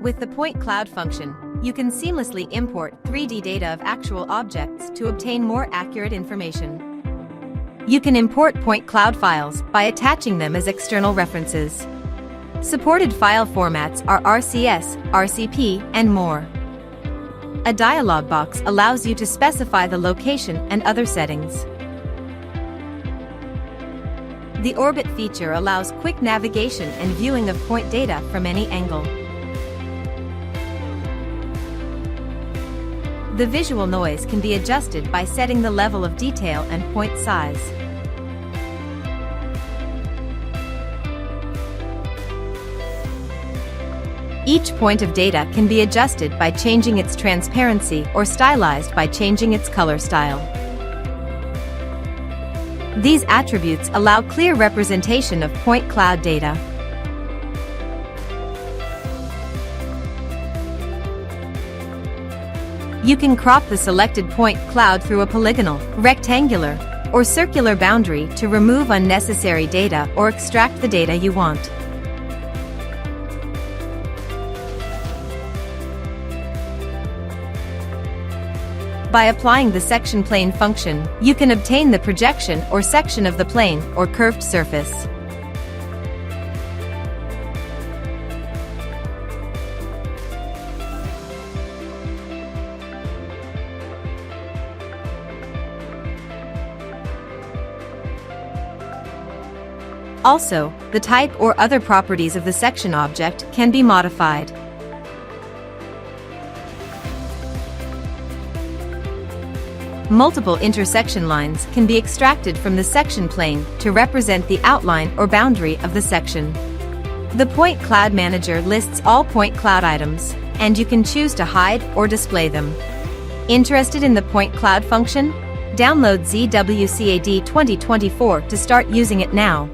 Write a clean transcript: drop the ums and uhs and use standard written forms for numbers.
With the point cloud function, you can seamlessly import 3D data of actual objects to obtain more accurate information. You can import point cloud files by attaching them as external references. Supported file formats are RCS, RCP, and more. A dialog box allows you to specify the location and other settings. The Orbit feature allows quick navigation and viewing of point data from any angle. The visual noise can be adjusted by setting the level of detail and point size. Each point of data can be adjusted by changing its transparency or stylized by changing its color style. These attributes allow clear representation of point cloud data. You can crop the selected point cloud through a polygonal, rectangular, or circular boundary to remove unnecessary data or extract the data you want. By applying the section plane function, you can obtain the projection or section of the plane or curved surface. Also, the type or other properties of the section object can be modified. Multiple intersection lines can be extracted from the section plane to represent the outline or boundary of the section. The Point Cloud Manager lists all point cloud items, and you can choose to hide or display them. Interested in the Point Cloud function? Download ZWCAD 2024 to start using it now.